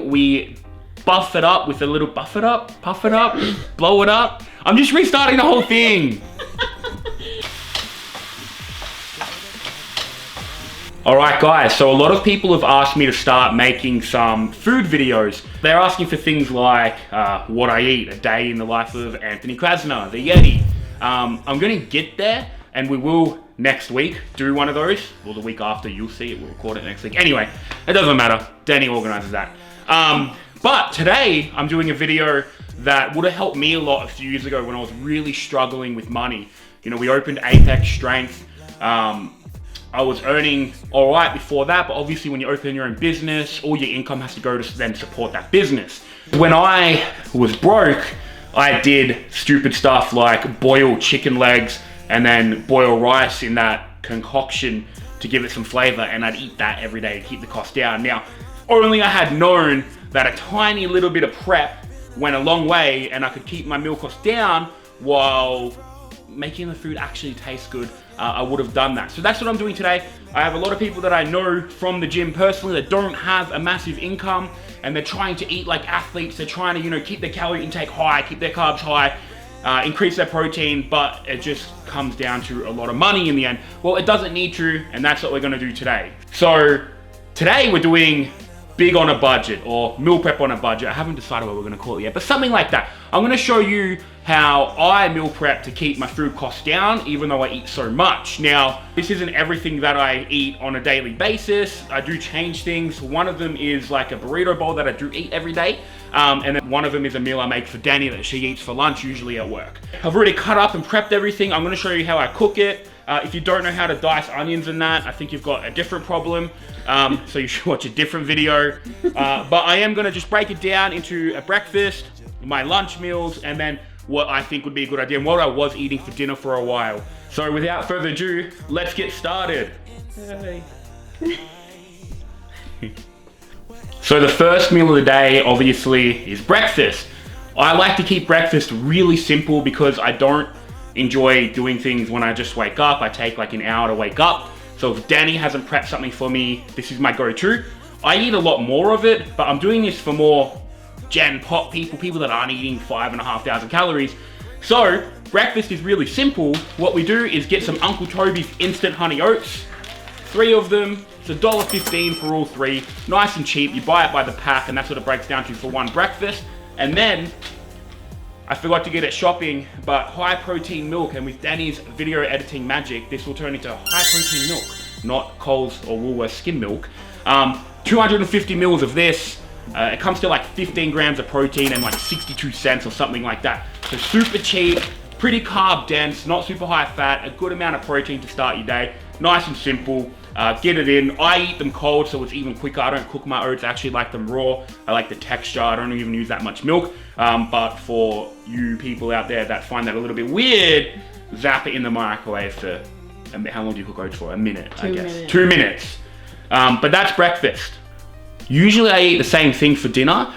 We buff it up with a little puff it up, blow it up. I'm just restarting the whole thing. Alright guys, so a lot of people have asked me to start making some food videos. They're asking for things like what I eat, a day in the life of Anthony Krasner, the Yeti. I'm gonna get there, and we will next week do one of those, or the week after, you'll see it, we'll record it next week. Anyway, it doesn't matter, Danny organizes that. But today, I'm doing a video that would have helped me a lot a few years ago when I was really struggling with money. You know, we opened Apex Strength. I was earning all right before that, but obviously when you open your own business, all your income has to go to then support that business. When I was broke, I did stupid stuff like boil chicken legs and then boil rice in that concoction to give it some flavor, and I'd eat that every day to keep the cost down. Now, only I had known that a tiny little bit of prep went a long way and I could keep my meal cost down while making the food actually taste good, I would have done that. So that's what I'm doing today. I have a lot of people that I know from the gym personally that don't have a massive income, and they're trying to eat like athletes. They're trying to, you know, keep their calorie intake high, keep their carbs high, increase their protein, but it just comes down to a lot of money in the end. Well, it doesn't need to, and that's what we're gonna do today. So today we're doing big on a budget, or meal prep on a budget. I haven't decided what we're gonna call it yet, but something like that. I'm gonna show you how I meal prep to keep my food costs down, even though I eat so much. Now, this isn't everything that I eat on a daily basis. I do change things. One of them is like a burrito bowl that I do eat every day. And then one of them is a meal I make for Danny that she eats for lunch, usually at work. I've already cut up and prepped everything. I'm gonna show you how I cook it. If you don't know how to dice onions and that, I think you've got a different problem. So you should watch a different video. But I am gonna just break it down into a breakfast, my lunch meals, and then what I think would be a good idea and what I was eating for dinner for a while. So without further ado, let's get started. Hey. So the first meal of the day, obviously, is breakfast. I like to keep breakfast really simple because I don't enjoy doing things when I just wake up. I take like an hour to wake up. So if Danny hasn't prepped something for me, this is my go-to. I eat a lot more of it, but I'm doing this for more Gen Pop people that aren't eating 5,500 calories. So breakfast is really simple. What we do is get some Uncle Toby's instant honey oats, 3 of them. It's $1.15 for all 3. Nice and cheap. You buy it by the pack, and that's what it breaks down to for one breakfast. And then I forgot to get it shopping, but high protein milk, and with Danny's video editing magic, this will turn into high protein milk, not Coles or Woolworths skim milk. 250 mils of this. It comes to like 15 grams of protein and like 62 cents or something like that. So super cheap, pretty carb dense, not super high fat, a good amount of protein to start your day. Nice and simple. Get it in. I eat them cold, so it's even quicker. I don't cook my oats. I actually like them raw. I like the texture. I don't even use that much milk. But for you people out there that find that a little bit weird, zap it in the microwave for, how long do you cook oats for? A minute, I guess. 2 minutes. But that's breakfast. Usually I eat the same thing for dinner.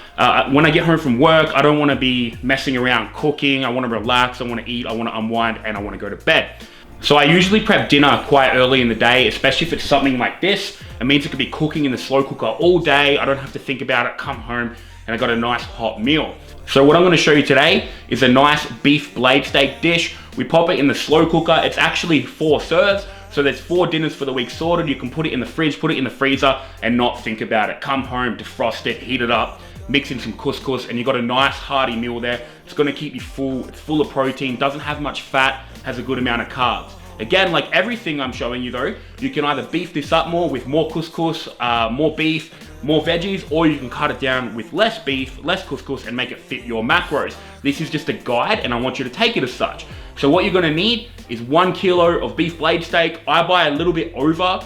When I get home from work, I don't want to be messing around cooking. I want to relax, I want to eat, I want to unwind, and I want to go to bed. So I usually prep dinner quite early in the day, especially if it's something like this. It means it could be cooking in the slow cooker all day. I don't have to think about it, come home, and I got a nice hot meal. So what I'm going to show you today is a nice beef blade steak dish. We pop it in the slow cooker. It's actually 4 serves. So there's 4 dinners for the week sorted. You can put it in the fridge, put it in the freezer, and not think about it. Come home, defrost it, heat it up, mix in some couscous, and you've got a nice hearty meal there. It's gonna keep you full. It's full of protein, doesn't have much fat, has a good amount of carbs. Again, like everything I'm showing you though, you can either beef this up more with more couscous, more beef, more veggies, or you can cut it down with less beef, less couscous, and make it fit your macros. This is just a guide, and I want you to take it as such. So what you're gonna need is 1 kilo of beef blade steak. I buy a little bit over,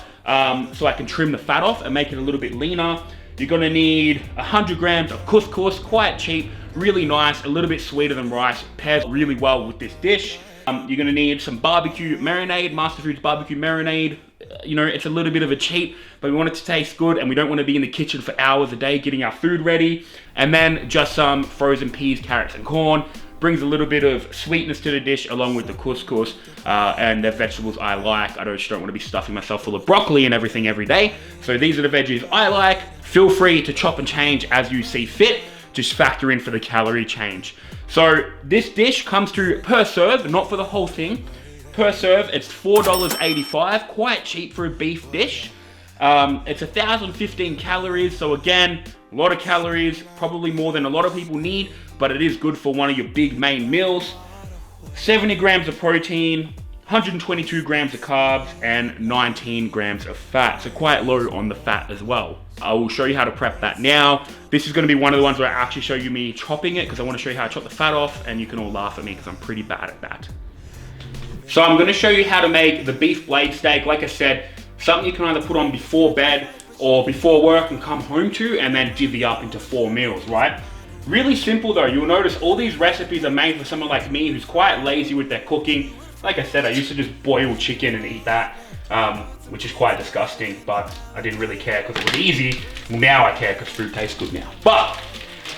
so I can trim the fat off and make it a little bit leaner. You're gonna need 100 grams of couscous, quite cheap, really nice, a little bit sweeter than rice, pairs really well with this dish. You're gonna need some barbecue marinade, Master Foods barbecue marinade. You know, it's a little bit of a cheat, but we want it to taste good, and we don't want to be in the kitchen for hours a day getting our food ready. And then just some frozen peas, carrots, and corn. Brings a little bit of sweetness to the dish along with the couscous and the vegetables I like. I just don't want to be stuffing myself full of broccoli and everything every day. So these are the veggies I like. Feel free to chop and change as you see fit. Just factor in for the calorie change. So this dish comes to per serve, not for the whole thing. Per serve, it's $4.85, quite cheap for a beef dish. It's 1,015 calories, so again, a lot of calories, probably more than a lot of people need, but it is good for one of your big main meals. 70 grams of protein, 122 grams of carbs, and 19 grams of fat, so quite low on the fat as well. I will show you how to prep that now. This is going to be one of the ones where I actually show you me chopping it, because I want to show you how to chop the fat off, and you can all laugh at me because I'm pretty bad at that. So I'm going to show you how to make the beef blade steak. Like I said, something you can either put on before bed or before work and come home to, and then divvy up into 4 meals, right? Really simple though. You'll notice all these recipes are made for someone like me who's quite lazy with their cooking. Like I said, I used to just boil chicken and eat that, which is quite disgusting, but I didn't really care because it was easy. Well, now I care because food tastes good now. But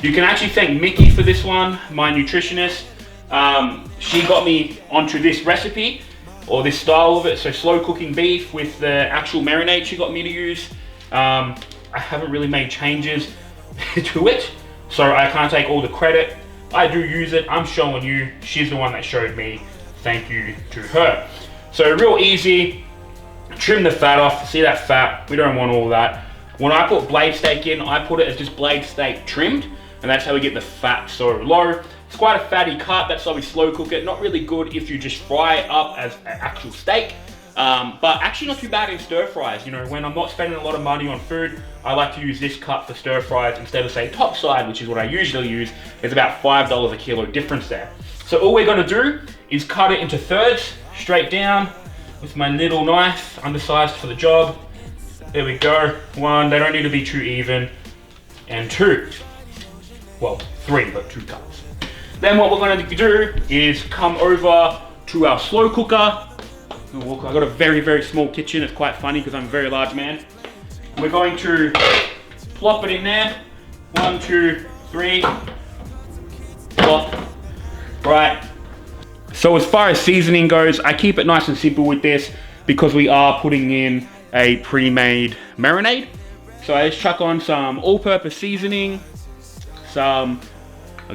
you can actually thank Mickey for this one, my nutritionist. She got me onto this recipe, or this style of it, so slow cooking beef with the actual marinade she got me to use. I haven't really made changes to it, so I can't take all the credit. I do use it, I'm showing you, she's the one that showed me, thank you to her. So real easy, trim the fat off, see that fat, we don't want all that. When I put blade steak in, I put it as just blade steak trimmed, and that's how we get the fat so low. It's quite a fatty cut, that's why we slow cook it. Not really good if you just fry it up as an actual steak, but actually not too bad in stir fries. You know, when I'm not spending a lot of money on food, I like to use this cut for stir fries instead of say top side, which is what I usually use. There's about $5 a kilo difference there. So all we're gonna do is cut it into thirds, straight down with my little knife, undersized for the job. There we go, 1, they don't need to be too even, and 2. Well, 3, but 2 cuts. Then what we're going to do is come over to our slow cooker. I've got a very, very small kitchen. It's quite funny because I'm a very large man. We're going to plop it in there. 1, 2, 3. Plop. Right. So as far as seasoning goes, I keep it nice and simple with this because we are putting in a pre-made marinade. So I just chuck on some all-purpose seasoning, some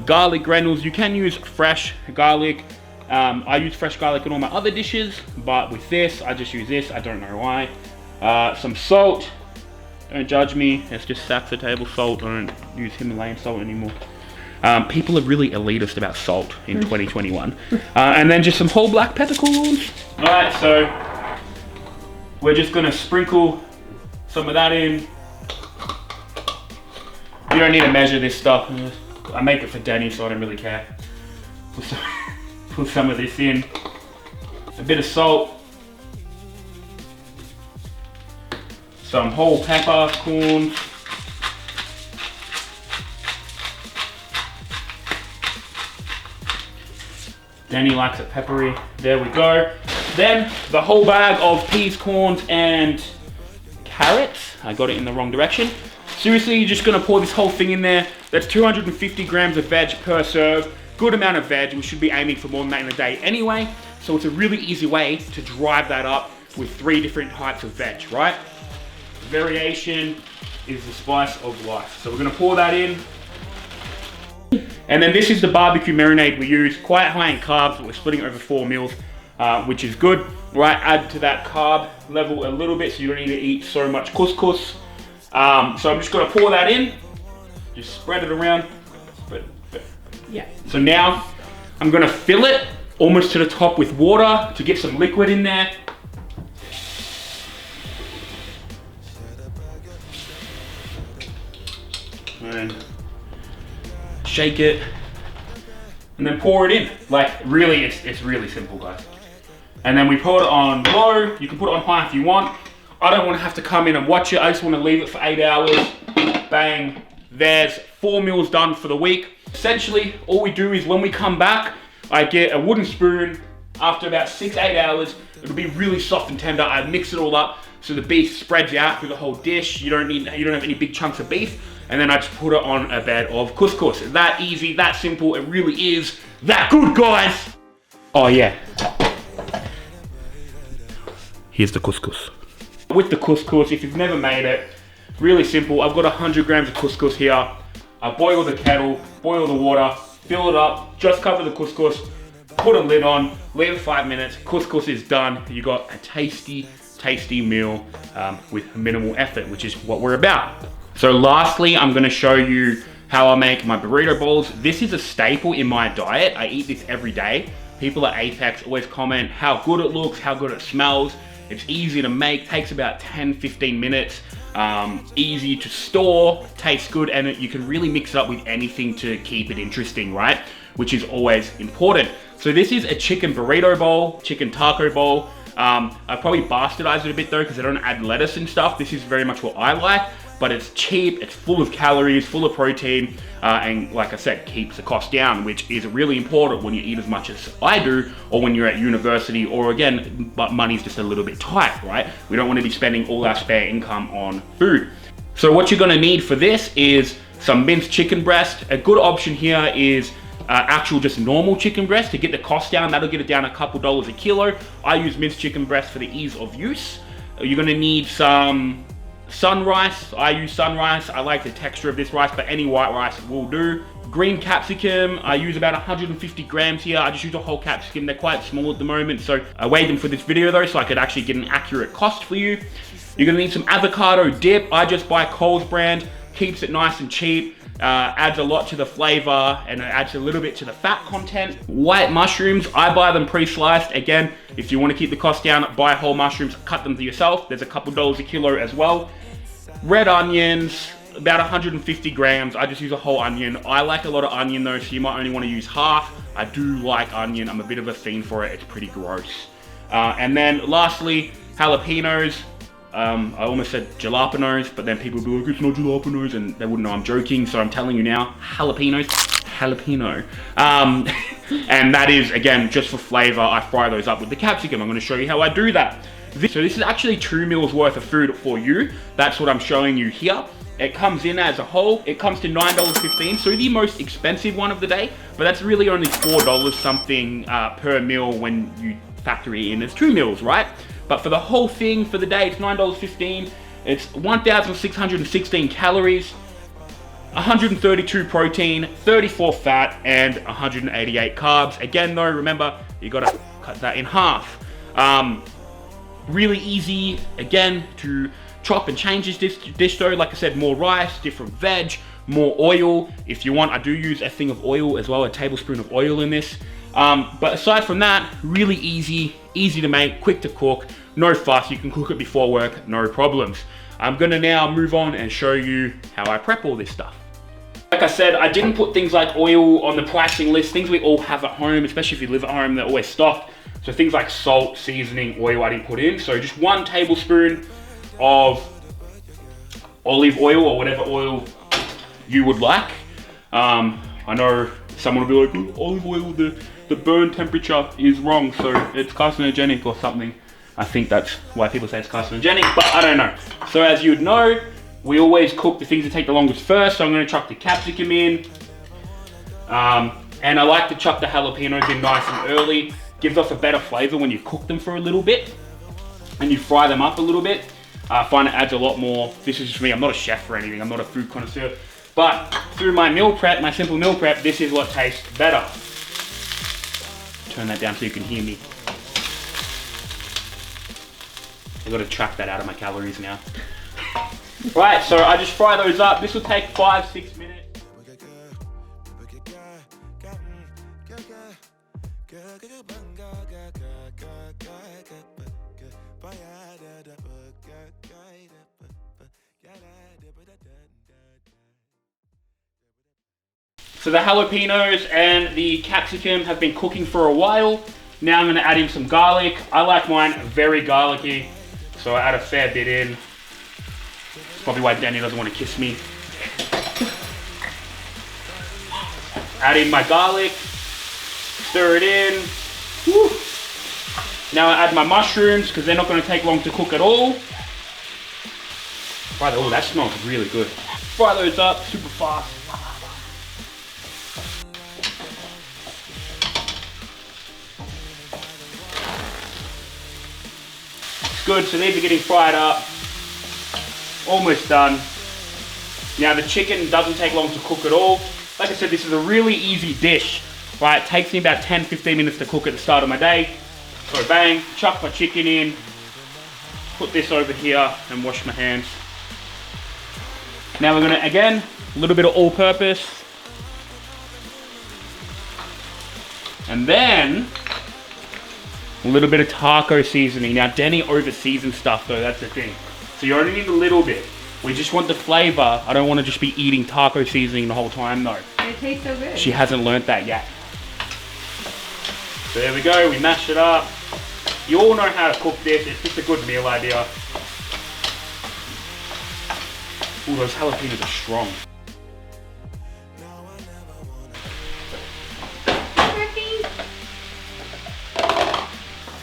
garlic granules. You can use fresh garlic. I use fresh garlic in all my other dishes, but with this, I just use this. I don't know why. Some salt. Don't judge me. It's just sacks of table salt. I don't use Himalayan salt anymore. People are really elitist about salt in 2021. And then just some whole black peppercorns. All right, so we're just gonna sprinkle some of that in. You don't need to measure this stuff. I make it for Danny, so I don't really care. Put some of this in. A bit of salt. Some whole peppercorns. Danny likes it peppery. There we go. Then the whole bag of peas, corns, and carrots. I got it in the wrong direction. Seriously, you're just gonna pour this whole thing in there. That's 250 grams of veg per serve. Good amount of veg. We should be aiming for more than that in a day anyway. So it's a really easy way to drive that up with 3 different types of veg, right? Variation is the spice of life. So we're gonna pour that in. And then this is the barbecue marinade we use. Quite high in carbs, but we're splitting over 4 meals, which is good. Right, add to that carb level a little bit so you don't need to eat so much couscous. So I'm just gonna pour that in, just spread it around. Yeah. So now I'm gonna fill it almost to the top with water to get some liquid in there. And shake it, and then pour it in. Like really, it's really simple, guys. And then we put it on low. You can put it on high if you want. I don't want to have to come in and watch it. I just want to leave it for 8 hours. Bang, there's 4 meals done for the week. Essentially, all we do is when we come back, I get a wooden spoon. After about 6-8 hours, it'll be really soft and tender. I mix it all up so the beef spreads out through the whole dish. You don't have any big chunks of beef. And then I just put it on a bed of couscous. That easy, that simple. It really is that good, guys. Oh yeah. Here's the couscous. With the couscous, if you've never made it, Really simple. I've got 100 grams of couscous here. I boil the kettle, boil the water, fill it up, just cover the couscous, put a lid on, leave it 5 minutes. Couscous is done. You got a tasty, tasty meal with minimal effort, which is what we're about. So lastly, I'm gonna show you how I make my burrito bowls. This is a staple in my diet. I eat this every day. People at Apex always comment how good it looks, how good it smells. It's easy to make, takes about 10-15 minutes. Easy to store, tastes good, and you can really mix it up with anything to keep it interesting, right? Which is always important. So this is a chicken burrito bowl, chicken taco bowl. I probably bastardized it a bit though because I don't add lettuce and stuff. This is very much what I like, but it's cheap, it's full of calories, full of protein, and like I said, keeps the cost down, which is really important when you eat as much as I do, or when you're at university, or again, but money's just a little bit tight, right? We don't want to be spending all our spare income on food. So what you're gonna need for this is some minced chicken breast. A good option here is actual just normal chicken breast to get the cost down. That'll get it down a couple dollars a kilo. I use minced chicken breast for the ease of use. You're gonna need some sun rice. I use sun rice. I like the texture of this rice, but any white rice will do. Green capsicum, I use about 150 grams here. I just use a whole capsicum. They're quite small at the moment, so I weighed them for this video though, so I could actually get an accurate cost for you. You're gonna need some avocado dip. I just buy Coles brand, keeps it nice and cheap. Adds a lot to the flavor, and it adds a little bit to the fat content. White mushrooms, I buy them pre-sliced. Again, if you want to keep the cost down, buy whole mushrooms, cut them to yourself. There's a couple dollars a kilo as well. Red onions, about 150 grams. I just use a whole onion. I like a lot of onion though, so you might only want to use half. I do like onion. I'm a bit of a fiend for it. It's pretty gross. And then lastly, jalapenos. I almost said jalapenos, but then people would be like, it's not jalapenos, and they wouldn't know I'm joking, so I'm telling you now, jalapenos, jalapeno. And that is, again, just for flavor. I fry those up with the capsicum. I'm gonna show you how I do that. So this is actually 2 meals worth of food for you. That's what I'm showing you here. It comes in as a whole. It comes to $9.15, so the most expensive one of the day, but that's really only $4 something per meal when you factor it in as 2 meals, right? But for the whole thing, for the day, it's $9.15. It's 1,616 calories, 132 protein, 34 fat, and 188 carbs. Again though, remember, you gotta cut that in half. Really easy, again, to chop and change this dish though. Like I said, more rice, different veg, more oil. If you want, I do use a thing of oil as well, a tablespoon of oil in this. But aside from that, really easy to make, quick to cook, no fuss. You can cook it before work, no problems. I'm gonna now move on and show you how I prep all this stuff. Like I said, I didn't put things like oil on the pricing list, things we all have at home, especially if you live at home, they're always stocked. So things like salt, seasoning, oil I didn't put in. So just 1 tablespoon of olive oil or whatever oil you would like. I know someone will be like, olive oil, the burn temperature is wrong, so it's carcinogenic or something. I think that's why people say it's carcinogenic, but I don't know. So as you'd know, we always cook the things that take the longest first, so I'm gonna chuck the capsicum in. And I like to chuck the jalapenos in nice and early. Gives off a better flavor when you cook them for a little bit and you fry them up a little bit. I find it adds a lot more. This is just me, I'm not a chef or anything, I'm not a food connoisseur. But through my meal prep, my simple meal prep, this is what tastes better. Turn that down so you can hear me. I've got to track that out of my calories now. Right, so I just fry those up. This will take 5-6 minutes. So the jalapenos and the capsicum have been cooking for a while. Now I'm gonna add in some garlic. I like mine very garlicky, so I add a fair bit in. That's probably why Danny doesn't want to kiss me. Add in my garlic, stir it in. Woo. Now I add my mushrooms because they're not going to take long to cook at all. Oh, that smells really good. Fry those up super fast. It's good, so these are getting fried up. Almost done. Now the chicken doesn't take long to cook at all. Like I said, this is a really easy dish. Right, it takes me about 10-15 minutes to cook at the start of my day. So bang, chuck my chicken in, put this over here and wash my hands. Now we're gonna, again, a little bit of all-purpose. And then, a little bit of taco seasoning. Now Denny over-seasons stuff though, that's the thing. So you only need a little bit. We just want the flavor. I don't want to just be eating taco seasoning the whole time though. It tastes so good. She hasn't learnt that yet. So there we go, we mash it up. You all know how to cook this, it's just a good meal idea. Ooh, those jalapenos are strong.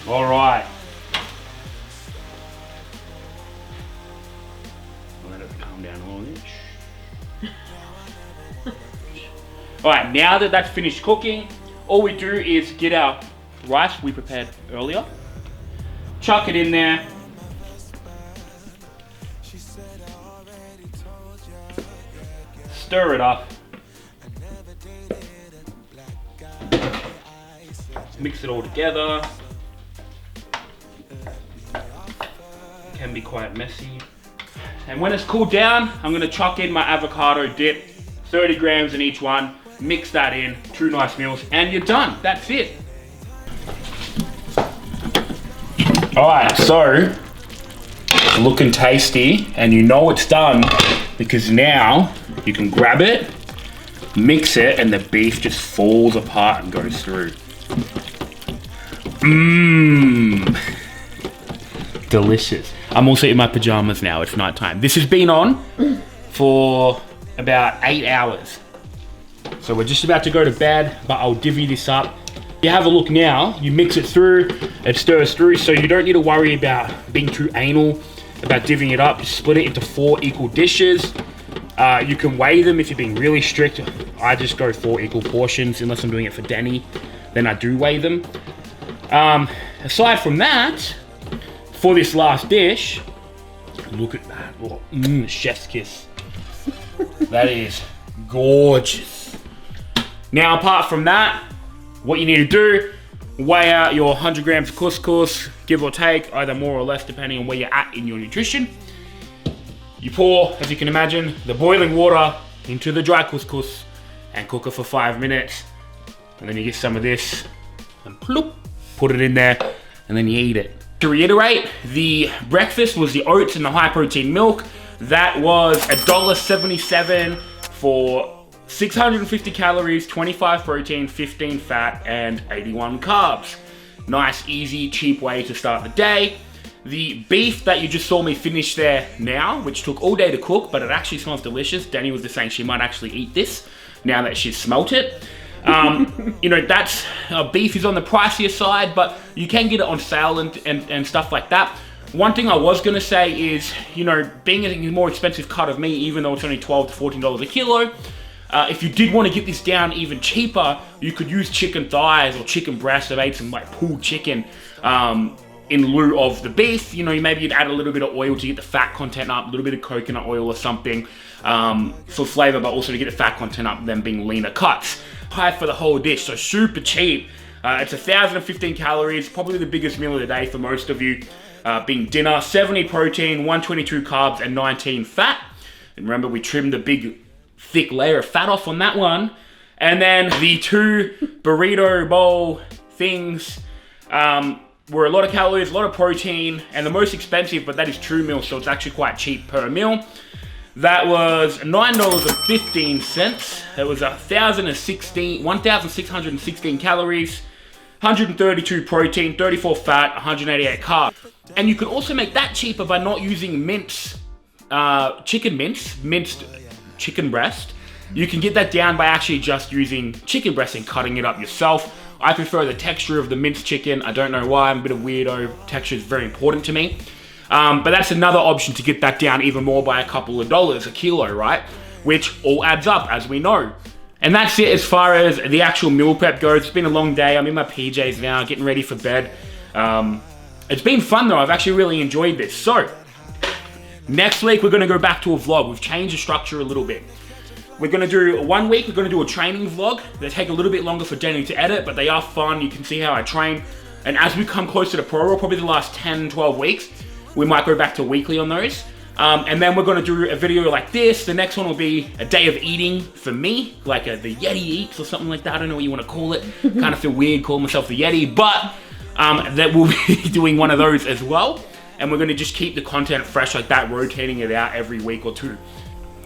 All right. Let it calm down a little bit. All right, now that that's finished cooking, all we do is get our rice we prepared earlier, chuck it in there, stir it up, mix it all together. Can be quite messy. And when it's cooled down, I'm gonna chuck in my avocado dip, 30 grams in each one, mix that in, 2 nice meals, and you're done. That's it. All right, so it's looking tasty, and you know it's done because now you can grab it, mix it, and the beef just falls apart and goes through. Mmm. Delicious. I'm also in my pajamas now, it's nighttime. This has been on for about 8 hours. So we're just about to go to bed, but I'll divvy this up. You have a look now, you mix it through, it stirs through, so you don't need to worry about being too anal about divvying it up. Just split it into 4 equal dishes. You can weigh them if you're being really strict. I just go 4 equal portions, unless I'm doing it for Denny, then I do weigh them. Aside from that, for this last dish, look at that. Oh, chef's kiss. That is gorgeous. Now, apart from that, what you need to do, weigh out your 100 grams of couscous, give or take, either more or less, depending on where you're at in your nutrition. You pour, as you can imagine, the boiling water into the dry couscous and cook it for 5 minutes. And then you get some of this and ploop, put it in there, and then you eat it. To reiterate, the breakfast was the oats and the high protein milk. That was $1.77 for 650 calories, 25 protein, 15 fat, and 81 carbs. Nice, easy, cheap way to start the day. The beef that you just saw me finish there now, which took all day to cook, but it actually smells delicious. Danny was just saying she might actually eat this now that she's smelt it. You know, that's beef is on the pricier side, but you can get it on sale and stuff like that. One thing I was gonna say is, you know, being a more expensive cut of meat, even though it's only $12 to $14 a kilo, if you did want to get this down even cheaper, you could use chicken thighs or chicken breast. I've made some like pulled chicken in lieu of the beef. You know, maybe you'd add a little bit of oil to get the fat content up, a little bit of coconut oil or something for flavor, but also to get the fat content up, them being leaner cuts. High for the whole dish, so super cheap. It's 1,015 calories, probably the biggest meal of the day for most of you, being dinner. 70 protein, 122 carbs, and 19 fat. And remember, we trimmed the big, thick layer of fat off on that one. And then the 2 burrito bowl things were a lot of calories, a lot of protein, and the most expensive, but that is 2 meals, so it's actually quite cheap per meal. That was $9.15. That was 1,616 calories, 132 protein, 34 fat, 188 carbs. And you could also make that cheaper by not using minced chicken breast. You can get that down by actually just using chicken breast and cutting it up yourself. I prefer the texture of the minced chicken. I don't know why, I'm a bit of weirdo. Texture is very important to me. But that's another option to get that down even more by a couple of dollars a kilo, right? Which all adds up, as we know. And that's it as far as the actual meal prep goes. It's been a long day. I'm in my PJs now, getting ready for bed. It's been fun though. I've actually really enjoyed this. So, Next week, we're gonna go back to a vlog. We've changed the structure a little bit. We're gonna do 1 week, we're gonna do a training vlog. They take a little bit longer for Jenny to edit, but they are fun. You can see how I train. And as we come closer to Pro Roll, probably the last 10, 12 weeks, we might go back to weekly on those. And then we're gonna do a video like this. The next one will be a day of eating for me, like the Yeti eats or something like that. I don't know what you wanna call it. Kind of feel weird calling myself the Yeti, but that we'll be doing one of those as well. And we're gonna just keep the content fresh like that, rotating it out every week or two.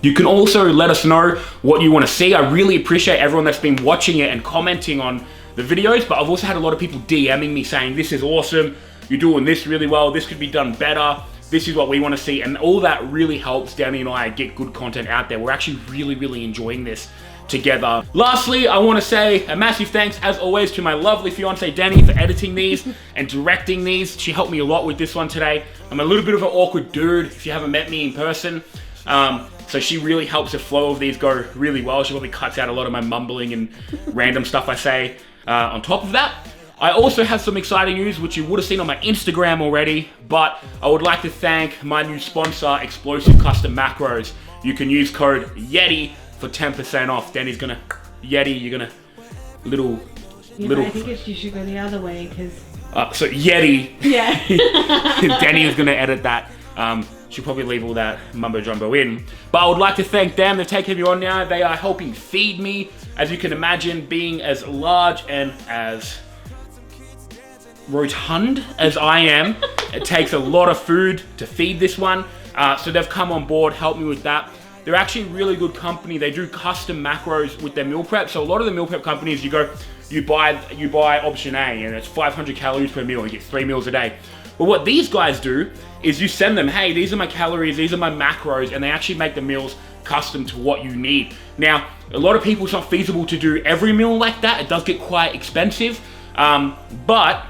You can also let us know what you wanna see. I really appreciate everyone that's been watching it and commenting on the videos, but I've also had a lot of people DMing me saying, this is awesome, you're doing this really well, this could be done better, this is what we wanna see, and all that really helps Danny and I get good content out there. We're actually really enjoying this together. Lastly, I want to say a massive thanks, as always, to my lovely fiance Danny for editing these and directing these. She helped me a lot with this one today. I'm a little bit of an awkward dude if you haven't met me in person. So she really helps the flow of these go really well. She probably cuts out a lot of my mumbling and random stuff I say. On top of that, I also have some exciting news which you would have seen on my Instagram already, but I would like to thank my new sponsor, Explosive Custom Macros. You can use code YETI for 10% off. Danny's gonna, Yeti, you're gonna, little. I think you should go the other way, because... so Yeti. Yeah. Danny is gonna edit that. She'll probably leave all that mumbo jumbo in. But I would like to thank them. They've taken me on now. They are helping feed me. As you can imagine, being as large and as rotund as I am, it takes a lot of food to feed this one. So they've come on board, helped me with that. They're actually a really good company. They do custom macros with their meal prep. So a lot of the meal prep companies, you buy option A, and it's 500 calories per meal. You get 3 meals a day. But what these guys do is you send them, hey, these are my calories, these are my macros, and they actually make the meals custom to what you need. Now, a lot of people, it's not feasible to do every meal like that. It does get quite expensive, but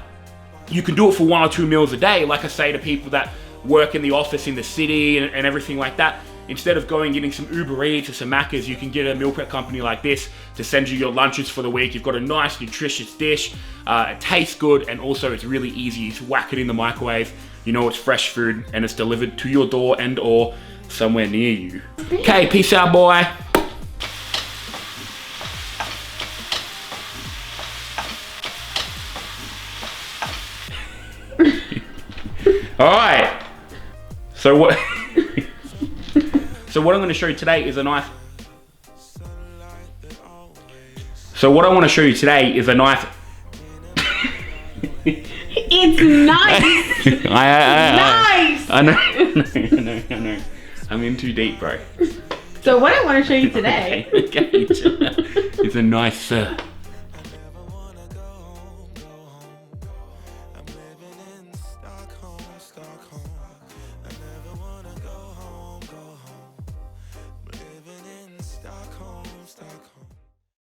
you can do it for 1 or 2 meals a day. Like I say to people that work in the office in the city and everything like that, instead of going getting some Uber Eats or some Macca's, you can get a meal prep company like this to send you your lunches for the week. You've got a nice, nutritious dish. It tastes good, and also it's really easy. You just whack it in the microwave. You know it's fresh food, and it's delivered to your door and or somewhere near you. Okay, peace out, boy. All right. So what? So what I'm going to show you today is a nice. So what I want to show you today is a nice. It's nice. Nice. I know. I'm in too deep, bro. So what I want to show you today. Okay. It's a nice.